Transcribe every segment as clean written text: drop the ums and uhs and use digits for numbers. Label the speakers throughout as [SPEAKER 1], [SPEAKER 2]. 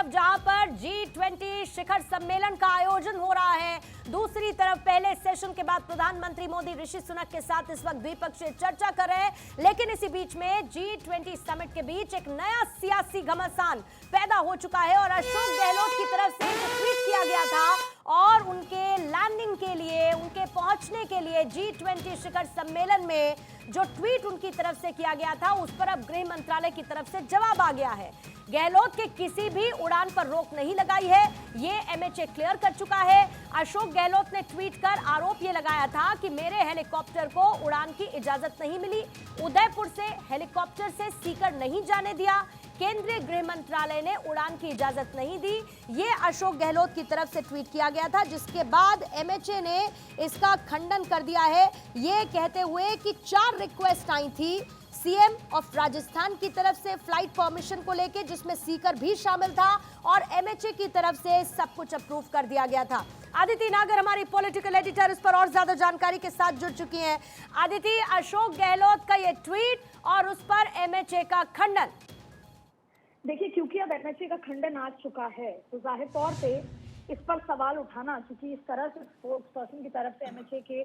[SPEAKER 1] तरफ जहां पर G20 शिखर सम्मेलन का आयोजन हो रहा है, दूसरी तरफ पहले सेशन के बाद प्रधानमंत्री मोदी ऋषि सुनक के साथ इस वक्त द्विपक्षीय चर्चा कर रहे हैं। लेकिन इसी बीच में G20 समिट के बीच एक नया सियासी घमासान पैदा हो चुका है और अशोक गहलोत की तरफ से जो ट्वीट किया गया था और उनके लैंडिंग के लिए, उनके पहुंचने के लिए G20 शिखर सम्मेलन में जो ट्वीट उनकी तरफ से किया गया था, उस पर अब गृह मंत्रालय की तरफ से जवाब आ गया है। गहलोत के किसी भी उड़ान पर रोक नहीं लगाई है, ये MHA क्लियर कर चुका है। अशोक गहलोत ने ट्वीट कर आरोप ये लगाया था कि मेरे हेलीकॉप्टर को उड़ान की इजाजत नहीं मिली, उदयपुर से हेलीकॉप्टर से सीकर नहीं जाने दिया, केंद्रीय गृह मंत्रालय ने उड़ान की इजाजत नहीं दी। ये अशोक गहलोत की तरफ से ट्वीट किया गया था, जिसके बाद MHA ने इसका खंडन कर दिया है, ये कहते हुए कि 4 रिक्वेस्ट आई थी CM ऑफ राजस्थान की तरफ से फ्लाइट परमिशन को लेके, जिसमें सीकर भी शामिल था, और MHA की तरफ से सब कुछ अप्रूव कर दिया गया था। आदिति नागर हमारी पॉलिटिकल एडिटर इस पर और ज्यादा जानकारी के साथ जुड़ चुकी हैं। आदिति, अशोक गहलोत का ये ट्वीट और उस पर MHA का खंडन।
[SPEAKER 2] देखिए, क्योंकि अब MHA का खंडन आ चुका है तो जाहिर तौर पे इस पर सवाल उठाना, क्योंकि इस तरह से स्पोक्स पर्सन की तरफ से MHA के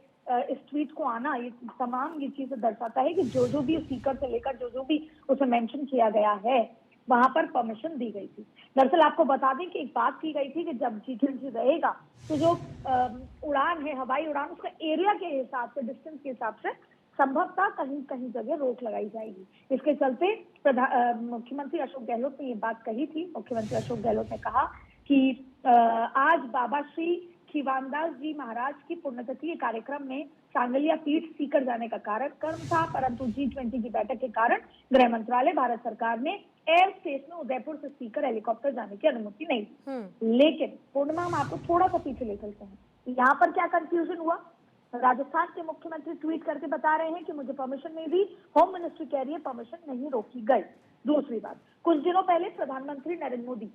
[SPEAKER 2] इस ट्वीट को आना, ये तमाम ये चीजें दर्शाता है कि जो भी सीकर से लेकर जो भी उसे मेंशन किया गया है वहां पर परमिशन दी गई थी। दरअसल आपको बता दें कि एक बात की गई थी कि जब G20 रहेगा तो जो उड़ान है, हवाई उड़ान, उसका एरिया के हिसाब से, डिस्टेंस के हिसाब से संभवतः कहीं कहीं जगह रोक लगाई जाएगी। इसके चलते मुख्यमंत्री अशोक गहलोत ने ये बात कही थी। मुख्यमंत्री अशोक गहलोत ने कहा कि आज बाबा श्री खीवानदास जी महाराज की पुण्यतिथि के कार्यक्रम में सांगलिया पीठ सीकर जाने का कार्यक्रम था, परंतु G20 की बैठक के कारण गृह मंत्रालय, भारत सरकार ने एयर स्पेस में उदयपुर से सीकर हेलीकॉप्टर जाने की अनुमति नहीं दी। लेकिन पूर्णिमा, हम आपको थोड़ा सा पीछे ले चलते हैं। यहाँ पर क्या कंफ्यूजन हुआ? राजस्थान के मुख्यमंत्री ट्वीट करके बता रहे हैं कि मुझे परमिशन नहीं दी, होम मिनिस्ट्री कह रही है परमिशन नहीं रोकी गई। दूसरी बात, कुछ दिनों पहले प्रधानमंत्री नरेंद्र मोदी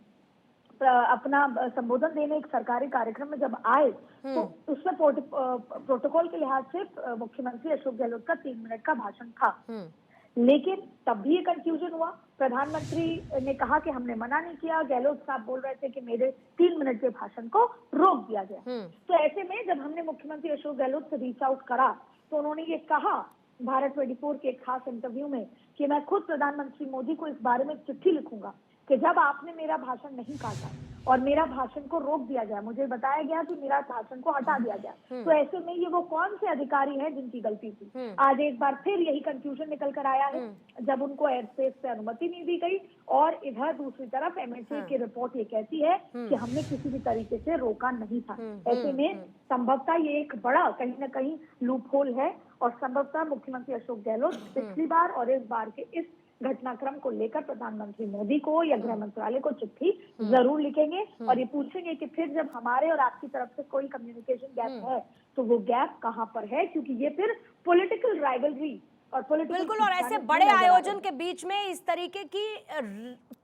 [SPEAKER 2] अपना संबोधन देने एक सरकारी कार्यक्रम में जब आए तो उसमें प्रोटोकॉल के लिहाज से मुख्यमंत्री अशोक गहलोत का 3 मिनट का भाषण था। लेकिन तब भी ये कंफ्यूजन हुआ। प्रधानमंत्री ने कहा कि हमने मना नहीं किया, गहलोत साहब बोल रहे थे कि मेरे 3 मिनट के भाषण को रोक दिया गया। तो ऐसे में जब हमने मुख्यमंत्री अशोक गहलोत से रीच आउट करा तो उन्होंने ये कहा भारत 24 के एक खास इंटरव्यू में कि मैं खुद प्रधानमंत्री मोदी को इस बारे में चिट्ठी लिखूंगा कि जब आपने मेरा भाषण नहीं काटा और मेरा भाषण को रोक दिया गया, मुझे बताया गया कि मेरा भाषण को हटा दिया गया, तो ऐसे में ये वो कौन से अधिकारी हैं जिनकी गलती थी? आज एक बार फिर यही कंफ्यूजन निकल कर आया है, जब उनको एयर स्पेस से अनुमति नहीं दी गई और इधर दूसरी तरफ MHA की रिपोर्ट ये कहती है कि हमने किसी भी तरीके से रोका नहीं था। ऐसे में संभवतः ये एक बड़ा कहीं ना कहीं लूप होल है और संभवतः मुख्यमंत्री अशोक गहलोत पिछली बार और इस बार के इस घटनाक्रम को लेकर प्रधानमंत्री मोदी को या गृह मंत्रालय को चिट्ठी जरूर लिखेंगे और ये पूछेंगे कि फिर जब हमारे और आपकी तरफ से कोई कम्युनिकेशन गैप है तो वो गैप कहां पर है, क्योंकि ये फिर पॉलिटिकल राइवलरी और
[SPEAKER 1] बिल्कुल, और ऐसे बड़े आयोजन के बीच में इस तरीके की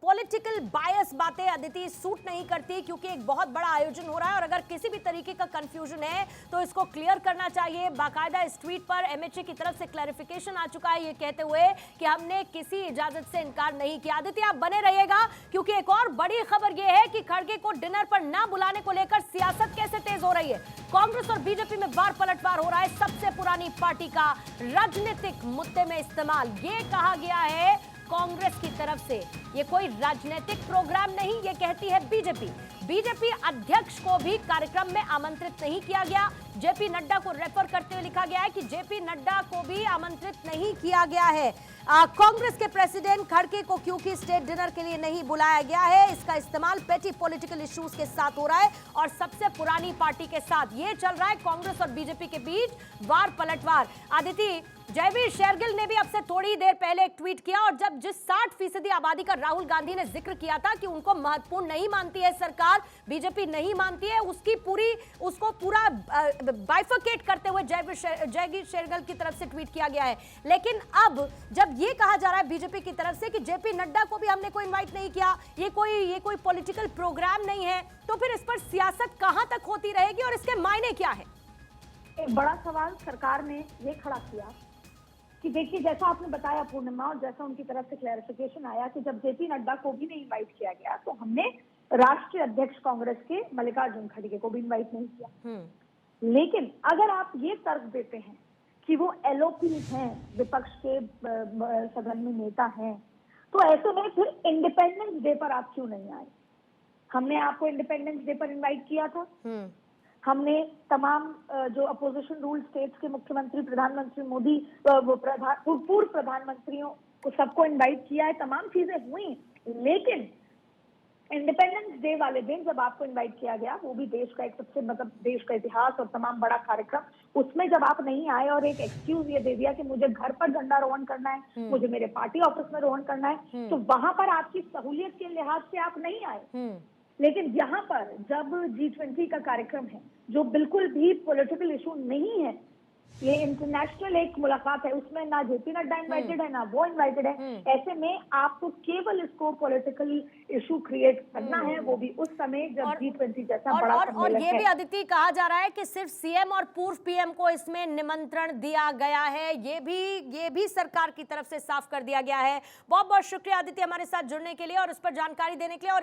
[SPEAKER 1] पॉलिटिकल बायस बातें अदिति सूट नहीं करती, क्योंकि एक बहुत बड़ा आयोजन हो रहा है और अगर किसी भी तरीके का कंफ्यूजन है तो इसको क्लियर करना चाहिए। बाकायदा इस ट्वीट पर MHA की तरफ से क्लैरिफिकेशन आ चुका है, ये कहते हुए कि हमने किसी इजाजत से इनकार नहीं किया। आदिति, आप बने रहिएगा, क्योंकि एक और बड़ी खबर यह है कि खड़गे को डिनर पर ना बुलाने को लेकर सियासत कैसे तेज हो रही है। कांग्रेस और बीजेपी में वार पलटवार हो रहा है। सबसे पुरानी पार्टी का राजनीतिक मुद्दे में इस्तेमाल, ये कहा गया है कांग्रेस की तरफ से। ये कोई राजनीतिक प्रोग्राम नहीं, ये कहती है बीजेपी अध्यक्ष को भी कार्यक्रम में आमंत्रित नहीं किया गया। जेपी नड्डा को रेफर करते हुए लिखा गया है कि जेपी नड्डा को भी आमंत्रित नहीं किया गया है। कांग्रेस के प्रेसिडेंट खड़गे को क्योंकि स्टेट डिनर के लिए नहीं बुलाया गया है, इसका इस्तेमाल पेटी पॉलिटिकल इश्यूज के साथ हो रहा है और सबसे पुरानी पार्टी के साथ ये चल रहा है। कांग्रेस और बीजेपी के बीच वार पलटवार। आदिति, जयवीर शेरगिल ने भी अब से थोड़ी देर पहले एक ट्वीट किया और जब जिस 60% आबादी का राहुल गांधी ने जिक्र किया था कि उनको महत्वपूर्ण नहीं मानती है सरकार, बीजेपी नहीं मानती है, उसको पूरा बाइफरकेट करते हुए जयवीर शेरगिल की तरफ से ट्वीट किया गया है। लेकिन अब जब ये कहा जा रहा है बीजेपी की तरफ से कि जेपी नड्डा को भी हमने कोई इनवाइट नहीं किया, ये कोई पॉलिटिकल प्रोग्राम नहीं है, तो फिर इस पर सियासत कहां तक होती रहेगी और इसके मायने क्या है?
[SPEAKER 2] एक बड़ा सवाल सरकार ने ये खड़ा किया कि देखिए, जैसा आपने बताया पूर्णिमा, और जैसा उनकी तरफ से क्लैरिफिकेशन आया कि जब जेपी नड्डा को भी नहीं इनवाइट किया गया तो हमने राष्ट्रीय अध्यक्ष कांग्रेस के मल्लिकार्जुन खड़गे को भी इनवाइट नहीं किया। लेकिन अगर आप ये तर्क देते हैं कि वो एलओपी हैं, विपक्ष के सदन में नेता हैं, तो ऐसे में फिर इंडिपेंडेंस डे पर आप क्यों नहीं आए? हमने आपको इंडिपेंडेंस डे पर इनवाइट किया था। हमने तमाम जो अपोजिशन रूल स्टेट्स के मुख्यमंत्री, प्रधानमंत्री मोदी, पूर्व प्रधानमंत्रियों को सबको इनवाइट किया है, तमाम चीजें हुई। लेकिन इंडिपेंडेंस डे वाले दिन जब आपको इनवाइट किया गया, वो भी देश का एक सबसे मतलब देश का इतिहास और तमाम बड़ा कार्यक्रम, उसमें जब आप नहीं आए और एक एक्सक्यूज ये दे दिया कि मुझे घर पर झंडारोहण करना है, मुझे मेरे पार्टी ऑफिस में रोहण करना है, तो वहां पर आपकी सहूलियत के लिहाज से आप नहीं आए। लेकिन यहाँ पर जब G20 का कार्यक्रम है, जो बिल्कुल भी पॉलिटिकल इशू नहीं है, ये इंटरनेशनल एक मुलाकात है, उसमें ना जेपी नड्डा इनवाइटेड है, ना वो इनवाइटेड है। ऐसे में आपको केवल इसको पॉलिटिकल इशू क्रिएट करना है, वो भी उस समय जब G20 जैसा बड़ा
[SPEAKER 1] और ये भी अदिति कहा जा रहा है कि सिर्फ सीएम और पूर्व पीएम को इसमें निमंत्रण दिया गया है, ये भी सरकार की तरफ से साफ कर दिया गया है। बहुत बहुत शुक्रिया अदिति हमारे साथ जुड़ने के लिए और उस पर जानकारी देने के लिए। और